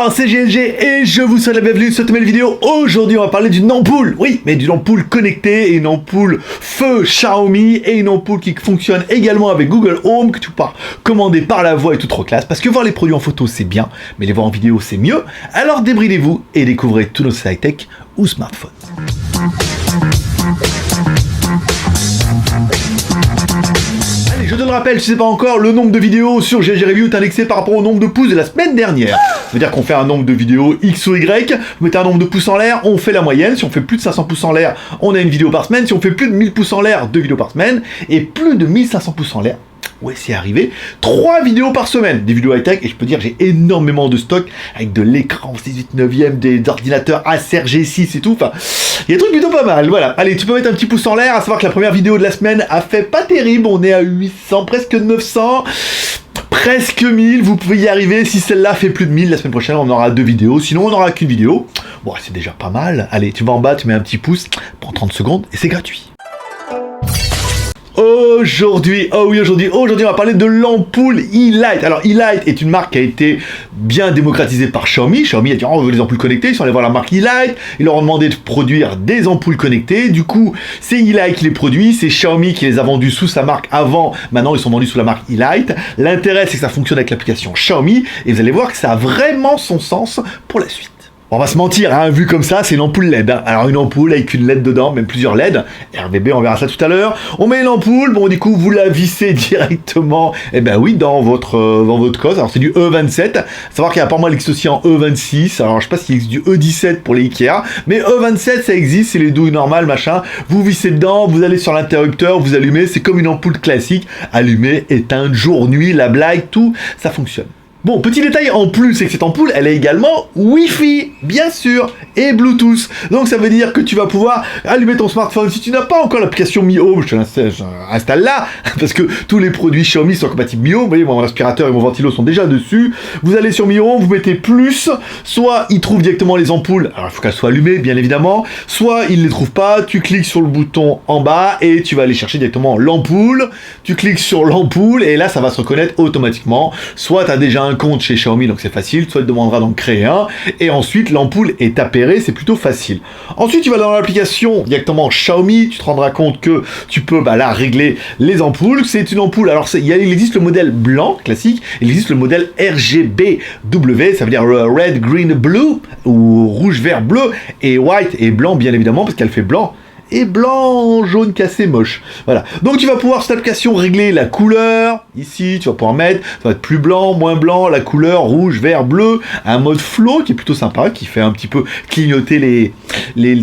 Bonsoir, c'est GLG et je vous souhaite la bienvenue sur cette nouvelle vidéo. Aujourd'hui, on va parler d'une ampoule, oui, mais d'une ampoule connectée, une ampoule feu Xiaomi et une ampoule qui fonctionne également avec Google Home, que tu peux commander par la voix et tout trop classe, parce que voir les produits en photo c'est bien, mais les voir en vidéo c'est mieux. Alors débridez-vous et découvrez tous nos high-tech ou smartphones. Je te le rappelle, si c'est pas encore, le nombre de vidéos sur GLG Review est indexé par rapport au nombre de pouces de la semaine dernière. Ça veut dire qu'on fait un nombre de vidéos X ou Y, vous mettez un nombre de pouces en l'air, on fait la moyenne. Si on fait plus de 500 pouces en l'air, on a une vidéo par semaine. Si on fait plus de 1000 pouces en l'air, 2 vidéos par semaine. Et plus de 1500 pouces en l'air, ouais, c'est arrivé, 3 vidéos par semaine, des vidéos high-tech, et je peux dire j'ai énormément de stock, avec de l'écran 18/9, des ordinateurs Acer G6 et tout, enfin, il y a des trucs plutôt pas mal, voilà. Allez, tu peux mettre un petit pouce en l'air, à savoir que la première vidéo de la semaine a fait pas terrible, on est à 800, presque 900, presque 1000, vous pouvez y arriver, si celle-là fait plus de 1000, la semaine prochaine on aura 2 vidéos, sinon on n'aura qu'une vidéo, bon, c'est déjà pas mal, allez, tu vas en bas, tu mets un petit pouce, prends 30 secondes, et c'est gratuit. Aujourd'hui, on va parler de l'ampoule E-Light. Alors, E-Light est une marque qui a été bien démocratisée par Xiaomi. Xiaomi a dit, oh, on veut des ampoules connectées. Ils sont allés voir la marque E-Light. Ils leur ont demandé de produire des ampoules connectées. Du coup, c'est E-Light qui les produit. C'est Xiaomi qui les a vendus sous sa marque avant. Maintenant, ils sont vendus sous la marque E-Light. L'intérêt, c'est que ça fonctionne avec l'application Xiaomi. Et vous allez voir que ça a vraiment son sens pour la suite. On va se mentir, hein, vu comme ça, c'est une ampoule LED. Hein. Alors une ampoule avec une LED dedans, même plusieurs LED. RVB, on verra ça tout à l'heure. On met une ampoule, bon du coup vous la vissez directement, eh ben oui, dans votre cause. Alors c'est du E27. Savoir qu'il y a apparemment il existe aussi en E26. Alors je sais pas s'il existe du E17 pour les Ikea, mais E27 ça existe, c'est les douilles normales, machin. Vous vissez dedans, vous allez sur l'interrupteur, vous allumez, c'est comme une ampoule classique. Allumer, éteindre, jour, nuit, la blague, tout, ça fonctionne. Bon, petit détail en plus, c'est que cette ampoule, elle est également Wi-Fi, bien sûr, et Bluetooth. Donc ça veut dire que tu vas pouvoir allumer ton smartphone. Si tu n'as pas encore l'application Mi Home, je te l'installe là, parce que tous les produits Xiaomi sont compatibles Mi Home. Vous voyez, mon aspirateur et mon ventilo sont déjà dessus. Vous allez sur Mi Home, vous mettez plus, soit il trouve directement les ampoules, alors il faut qu'elles soient allumées, bien évidemment, soit il ne les trouve pas, tu cliques sur le bouton en bas et tu vas aller chercher directement l'ampoule. Tu cliques sur l'ampoule et là, ça va se reconnaître automatiquement. Soit tu as déjà un compte chez Xiaomi, donc c'est facile, soit il te demandera d'en créer un, et ensuite l'ampoule est appairée, c'est plutôt facile. Ensuite tu vas dans l'application directement Xiaomi, tu te rendras compte que tu peux là régler les ampoules. C'est une ampoule, alors il existe le modèle blanc classique, il existe le modèle RGBW, ça veut dire Red, Green, Blue, ou rouge, vert, bleu, et white et blanc bien évidemment, parce qu'elle fait blanc et blanc, jaune cassé, moche. Voilà. Donc tu vas pouvoir sur cette application régler la couleur. Ici, tu vas pouvoir mettre, ça va être plus blanc, moins blanc, la couleur rouge, vert, bleu, un mode flow qui est plutôt sympa, qui fait un petit peu clignoter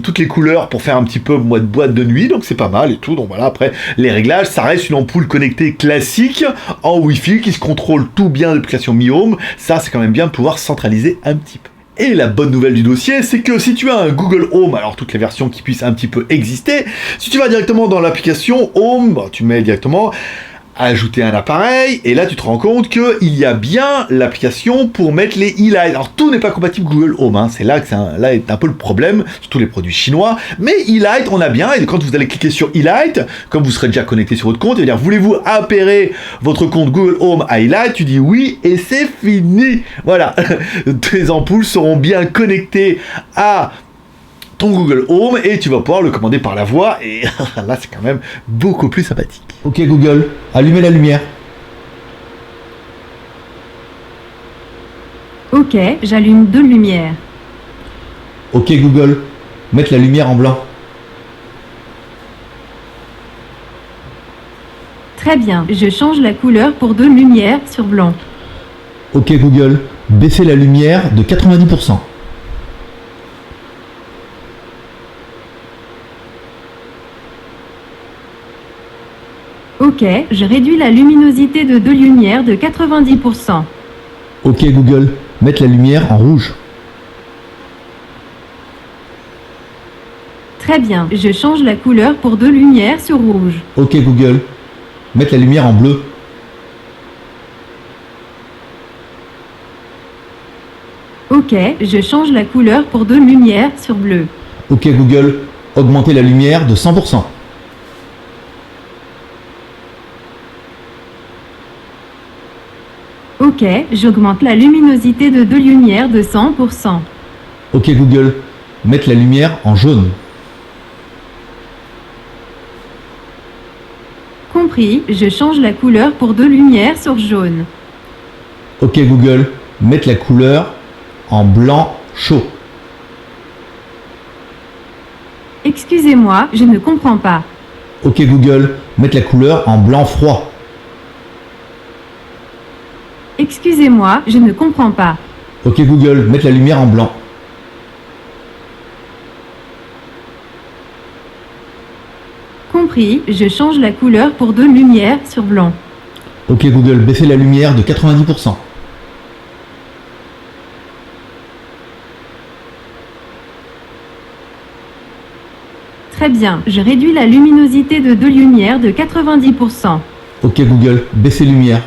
toutes les couleurs pour faire un petit peu mode boîte de nuit, donc c'est pas mal et tout. Donc voilà, après les réglages, ça reste une ampoule connectée classique en Wi-Fi qui se contrôle tout bien de l'application Mi Home. Ça, c'est quand même bien de pouvoir centraliser un petit peu. Et la bonne nouvelle du dossier, c'est que si tu as un Google Home, alors toutes les versions qui puissent un petit peu exister, si tu vas directement dans l'application Home, tu mets directement ajouter un appareil, et là tu te rends compte qu'il y a bien l'application pour mettre les E-Light. Alors tout n'est pas compatible Google Home, hein. C'est là que là est un peu le problème, surtout les produits chinois, mais E-Light on a bien, et quand vous allez cliquer sur E-Light, comme vous serez déjà connecté sur votre compte, et dire voulez-vous appairer votre compte Google Home à E-Light, tu dis oui, et c'est fini. Voilà, tes ampoules seront bien connectées à ton Google Home et tu vas pouvoir le commander par la voix et là c'est quand même beaucoup plus sympathique. Ok Google, allumez la lumière. Ok, j'allume 2 lumières. Ok Google, mettre la lumière en blanc. Très bien, je change la couleur pour 2 lumières sur blanc. Ok Google, baissez la lumière de 90%. Ok, je réduis la luminosité de 2 lumières de 90%. Ok Google, mettre la lumière en rouge. Très bien, je change la couleur pour 2 lumières sur rouge. Ok Google, mettre la lumière en bleu. Ok, je change la couleur pour 2 lumières sur bleu. Ok Google, augmenter la lumière de 100%. Ok, Ok, j'augmente la luminosité de deux lumières de 100%. Ok Google, mettre la lumière en jaune. Compris, je change la couleur pour deux lumières sur jaune. Ok Google, mettre la couleur en blanc chaud. Excusez-moi, je ne comprends pas. Ok Google, mettre la couleur en blanc froid. Excusez-moi, je ne comprends pas. Ok Google, mettre la lumière en blanc. Compris, je change la couleur pour deux lumières sur blanc. Ok Google, baisser la lumière de 90%. Très bien, je réduis la luminosité de deux lumières de 90%. Ok Google, baisser lumière.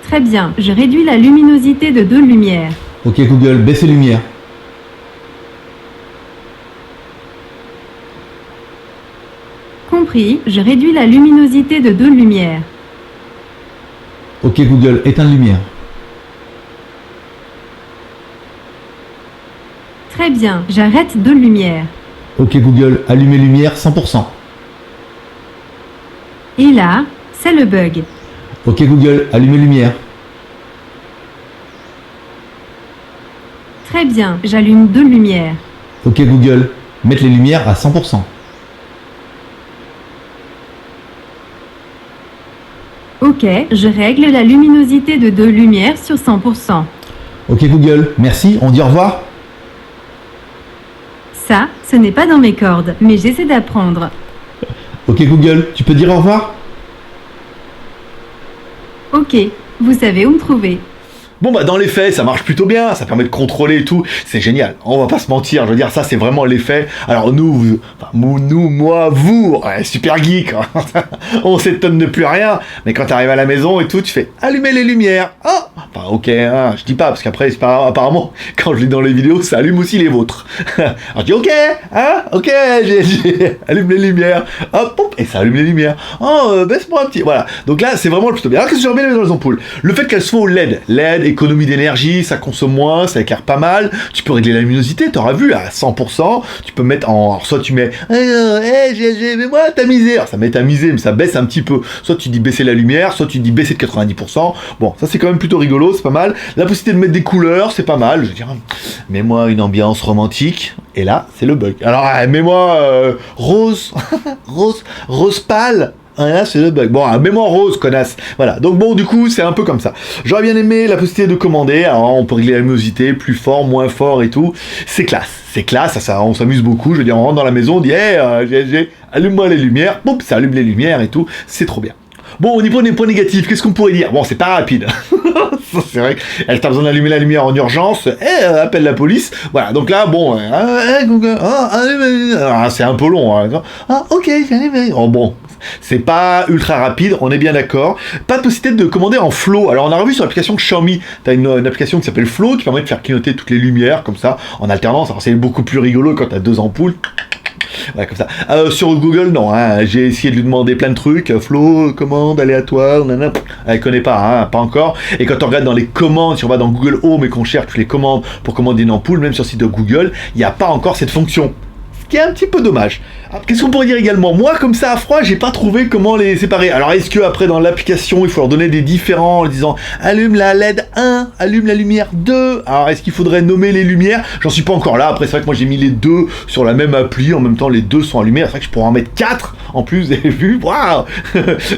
Très bien, je réduis la luminosité de deux lumières. Ok Google, baisser lumière. Compris, je réduis la luminosité de deux lumières. Ok Google, éteindre lumière. Très bien, j'arrête deux lumières. Ok Google, allumer lumière 100%. Et là, c'est le bug. Ok Google, allumer lumière. Très bien, j'allume deux lumières. Ok Google, mettre les lumières à 100%. Ok, je règle la luminosité de deux lumières sur 100%. Ok Google, merci, on dit au revoir. Ça, ce n'est pas dans mes cordes, mais j'essaie d'apprendre. Ok Google, tu peux dire au revoir? Ok, vous savez où me trouver. Bon bah dans les faits ça marche plutôt bien, ça permet de contrôler et tout, c'est génial, on va pas se mentir, je veux dire ça c'est vraiment l'effet. Alors nous, moi, vous, ouais, super geek, on s'étonne de plus rien, mais quand t'arrives à la maison et tout, tu fais allumer les lumières, ah, enfin ok, hein, je dis pas parce qu'après apparemment quand je lis dans les vidéos ça allume aussi les vôtres. Alors je dis ok, hein, ok, allume les lumières, hop, hop, et ça allume les lumières, oh baisse-moi un petit, voilà, donc là c'est vraiment plutôt bien. Alors qu'est-ce que j'aime bien dans les ampoules? Le fait qu'elles soient au LED, économie d'énergie, ça consomme moins, ça éclaire pas mal, tu peux régler la luminosité, t'auras vu, à 100%, tu peux mettre en... Alors soit tu mets mets-moi tamisé, alors ça met tamisé, mais ça baisse un petit peu, soit tu dis baisser la lumière, soit tu dis baisser de 90%, bon, ça c'est quand même plutôt rigolo, c'est pas mal, la possibilité de mettre des couleurs, c'est pas mal, je veux dire, mets-moi une ambiance romantique, et là, c'est le bug. Alors, mets-moi rose, rose pâle. Ah, là, c'est le bug. Bon, mets-moi rose, connasse. Voilà. Donc bon, du coup, c'est un peu comme ça. J'aurais bien aimé la possibilité de commander. Alors, on peut régler la luminosité, plus fort, moins fort et tout. C'est classe. C'est classe. Ça, on s'amuse beaucoup. Je veux dire, on rentre dans la maison, on dit, allume-moi les lumières. Boum, ça allume les lumières et tout. C'est trop bien. Bon, au niveau des points négatifs, qu'est-ce qu'on pourrait dire? Bon, c'est pas rapide. C'est vrai que t'as besoin d'allumer la lumière en urgence, appelle la police. Voilà, donc là, bon, c'est un peu long. Hein. Ah, ok, oh, bon, c'est pas ultra rapide, on est bien d'accord. Pas de possibilité de commander en flow. Alors, on a revu sur l'application Xiaomi, t'as une application qui s'appelle Flow qui permet de faire clignoter toutes les lumières comme ça, en alternance. Alors, c'est beaucoup plus rigolo quand t'as deux ampoules. Ouais, comme ça. Sur Google, non, hein, j'ai essayé de lui demander plein de trucs, flow, commande, aléatoire, nanana, elle connaît pas, hein, pas encore. Et quand on regarde dans les commandes, si on va dans Google Home et qu'on cherche toutes les commandes pour commander une ampoule, même sur le site de Google, il n'y a pas encore cette fonction. Ce qui est un petit peu dommage. Qu'est-ce qu'on pourrait dire également? Moi, comme ça, à froid, j'ai pas trouvé comment les séparer. Alors, est-ce que après dans l'application, il faut leur donner des différents en disant allume la LED 1, allume la lumière 2. Alors, est-ce qu'il faudrait nommer les lumières? J'en suis pas encore là. Après, c'est vrai que moi, j'ai mis les deux sur la même appli. En même temps, les deux sont allumés. C'est vrai que je pourrais en mettre 4 en plus. Vous avez vu? Waouh.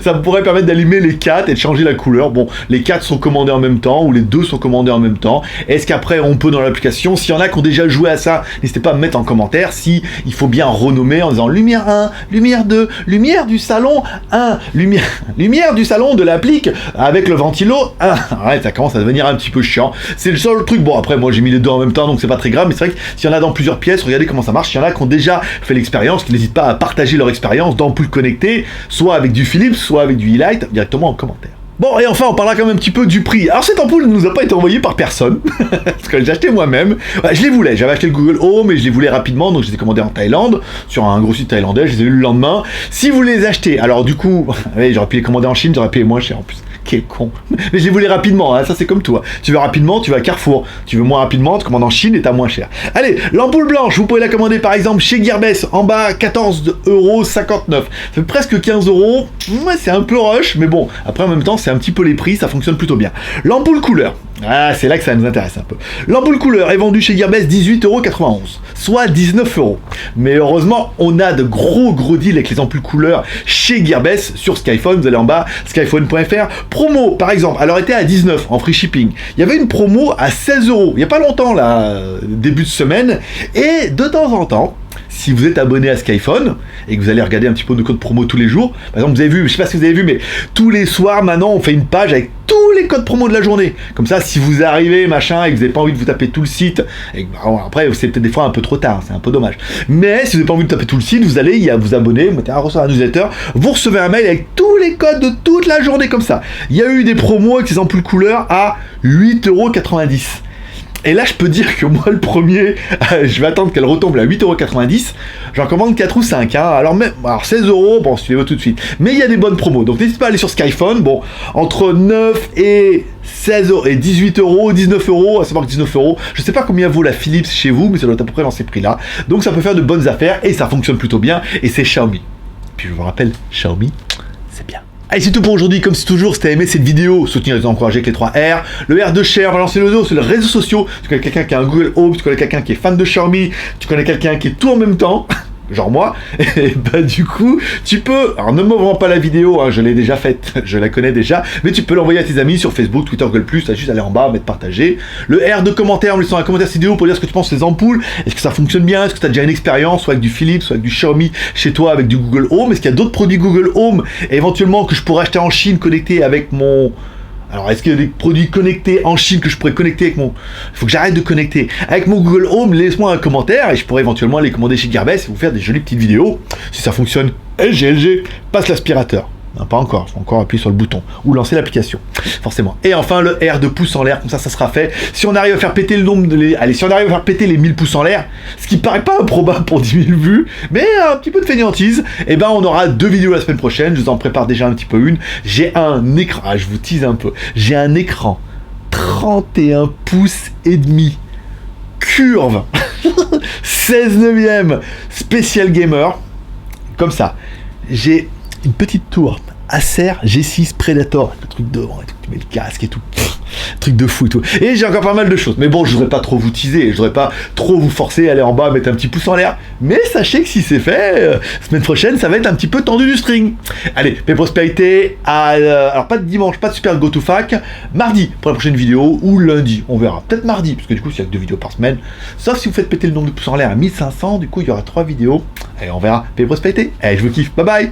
Ça me pourrait permettre d'allumer les 4 et de changer la couleur. Bon, les 4 sont commandés en même temps ou les 2 sont commandés en même temps. Est-ce qu'après, on peut dans l'application, s'il y en a qui ont déjà joué à ça, n'hésitez pas à me mettre en commentaire si il faut bien renommer en disant lumière 1, lumière 2, lumière du salon 1, lumière du salon de l'applique avec le ventilo 1. Ouais, ça commence à devenir un petit peu chiant. C'est le seul truc. Bon, après, moi j'ai mis les deux en même temps donc c'est pas très grave, mais c'est vrai que s'il y en a dans plusieurs pièces, regardez comment ça marche. Il y en a qui ont déjà fait l'expérience, qui n'hésitent pas à partager leur expérience d'ampoule connectée, soit avec du Philips, soit avec du e-light, directement en commentaire. Bon, et enfin, on parlera quand même un petit peu du prix. Alors, cette ampoule ne nous a pas été envoyée par personne, parce que j'ai acheté moi-même. Ouais, je les voulais, j'avais acheté le Google Home et je les voulais rapidement, donc je les ai commandés en Thaïlande, sur un gros site thaïlandais, je les ai eu le lendemain. Si vous les achetez, alors du coup, ouais, j'aurais pu les commander en Chine, j'aurais payé moins cher en plus. Quel con. Mais je les voulais rapidement, hein, ça c'est comme toi. Tu veux rapidement, tu vas à Carrefour. Tu veux moins rapidement, tu commandes en Chine et t'as moins cher. Allez, l'ampoule blanche, vous pouvez la commander par exemple chez Gearbest, en bas, 14,59 €. Ça fait presque 15 €. Ouais, c'est un peu rush, mais bon, après en même temps, c'est un petit peu les prix, ça fonctionne plutôt bien. L'ampoule couleur. Ah, c'est là que ça nous intéresse un peu. L'ampoule couleur est vendue chez Gearbest 18,91 €, soit 19 €. Mais heureusement, on a de gros deals avec les ampoules couleur chez Gearbest sur Skyphone. Vous allez en bas, skyphone.fr. Promo, par exemple, elle aurait été à 19 en free shipping. Il y avait une promo à 16 €. Il n'y a pas longtemps, là, début de semaine. Et de temps en temps, si vous êtes abonné à Skyphone et que vous allez regarder un petit peu nos codes promo tous les jours, par exemple, vous avez vu, je sais pas si vous avez vu, mais tous les soirs maintenant, on fait une page avec tous les codes promo de la journée. Comme ça, si vous arrivez, machin, et que vous n'avez pas envie de vous taper tout le site, et bon, après, c'est peut-être des fois un peu trop tard, c'est un peu dommage. Mais si vous n'avez pas envie de taper tout le site, vous allez vous abonner, vous mettez à recevoir un newsletter, vous recevez un mail avec tous les codes de toute la journée comme ça. Il y a eu des promos avec ces ampoules couleur à 8,90 €. Et là, je peux dire que moi, le premier, je vais attendre qu'elle retombe à 8,90 €. J'en commande 4 ou 5. Hein. Alors, 16 €, bon, suivez-moi tout de suite. Mais il y a des bonnes promos. Donc, n'hésitez pas à aller sur Skyphone. Bon, entre 9 et 16 € et 18 €, 19 €, à savoir que 19 €, je sais pas combien vaut la Philips chez vous, mais ça doit être à peu près dans ces prix-là. Donc, ça peut faire de bonnes affaires et ça fonctionne plutôt bien. Et c'est Xiaomi. Puis, je vous rappelle, Xiaomi, c'est bien. Allez, c'est tout pour aujourd'hui. Comme c'est toujours, si t'as aimé cette vidéo, soutenir et encourager avec les 3 R. Le R de share, balancer le dos sur les réseaux sociaux. Tu connais quelqu'un qui a un Google Home, tu connais quelqu'un qui est fan de Xiaomi, tu connais quelqu'un qui est tout en même temps, genre moi, et bah du coup, tu peux, alors ne me rends pas la vidéo, hein, je l'ai déjà faite, je la connais déjà, mais tu peux l'envoyer à tes amis sur Facebook, Twitter, Google+, t'as juste à aller en bas, mettre partager. Le R de commentaire, en me laissant un commentaire cette vidéo pour dire ce que tu penses des ampoules, est-ce que ça fonctionne bien, est-ce que tu as déjà une expérience, soit avec du Philips, soit avec du Xiaomi, chez toi, avec du Google Home, est-ce qu'il y a d'autres produits Google Home, éventuellement que je pourrais acheter en Chine, connectés avec mon... Alors, est-ce qu'il y a des produits connectés en Chine que je pourrais connecter avec mon... Il faut que j'arrête de connecter. Avec mon Google Home, laisse-moi un commentaire et je pourrais éventuellement les commander chez Gearbest et vous faire des jolies petites vidéos. Si ça fonctionne, LG, passe l'aspirateur. Non, pas encore, il faut encore appuyer sur le bouton ou lancer l'application, forcément. Et enfin, le R de pouces en l'air, comme ça sera fait. Si on arrive à faire péter le nombre de... Allez, si on arrive à faire péter les 1000 pouces en l'air, ce qui paraît pas improbable pour 10 000 vues, mais un petit peu de fainéantise, et ben on aura 2 vidéos la semaine prochaine. Je vous en prépare déjà un petit peu une. J'ai un écran, je vous tease un peu, j'ai un écran 31 pouces et demi, curve, 16/9, spécial gamer, comme ça. J'ai une petite tour Acer G6 Predator, le truc devant, et tout, tu mets le casque et tout, truc de fou et tout. Et j'ai encore pas mal de choses, mais bon, je voudrais pas trop vous teaser, je voudrais pas trop vous forcer à aller en bas, mettre un petit pouce en l'air. Mais sachez que si c'est fait, semaine prochaine, ça va être un petit peu tendu du string. Allez, paix prospérité, alors pas de dimanche, pas de super go to fac, mardi pour la prochaine vidéo, ou lundi, on verra. Peut-être mardi, parce que du coup, il y a que 2 vidéos par semaine. Sauf si vous faites péter le nombre de pouces en l'air à 1500, du coup, il y aura 3 vidéos. Allez, on verra. Paix prospérité. Allez, je vous kiffe. Bye bye.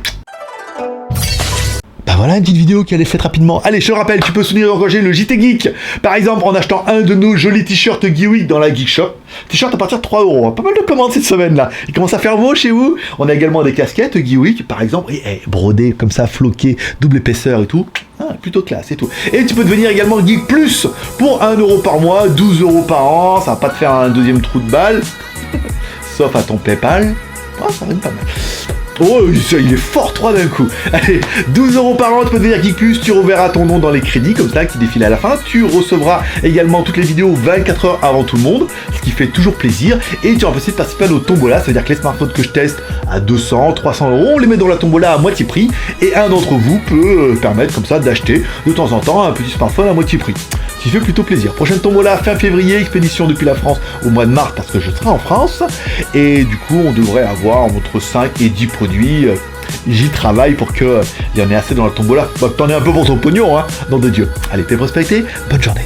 Bah voilà une petite vidéo qui allait faite rapidement. Allez, je te rappelle, tu peux soutenir et encourager le JT Geek. Par exemple, en achetant un de nos jolis t-shirts Geeweek dans la Geek Shop. T-shirt à partir de 3 €. Pas mal de commandes cette semaine-là. Il commence à faire beau chez vous. On a également des casquettes Geeweek, par exemple, et brodées comme ça, floquées, double épaisseur et tout. Ah, plutôt classe et tout. Et tu peux devenir également Geek Plus pour 1 € par mois, 12 € par an. Ça va pas te faire un deuxième trou de balle. Sauf à ton PayPal. Ah, ça rime pas mal. Oh, il est fort 3 d'un coup. Allez, 12 € par an, tu peux devenir Geek Plus, tu reverras ton nom dans les crédits, comme ça, qui défilent à la fin. Tu recevras également toutes les vidéos 24 heures avant tout le monde, ce qui fait toujours plaisir. Et tu auras possibilité de participer à nos tombolas, ça veut dire que les smartphones que je teste à 200, 300 €, on les met dans la tombola à moitié prix. Et un d'entre vous peut permettre comme ça d'acheter de temps en temps un petit smartphone à moitié prix. Ce qui fait plutôt plaisir. Prochaine tombola fin février, expédition depuis la France au mois de mars parce que je serai en France. Et du coup, on devrait avoir entre 5 et 10 produits. J'y travaille pour qu'il y en ait assez dans la tombola. Bah, t'en aies un peu pour ton pognon, hein, nom de Dieu. Allez, paix prospérité, bonne journée.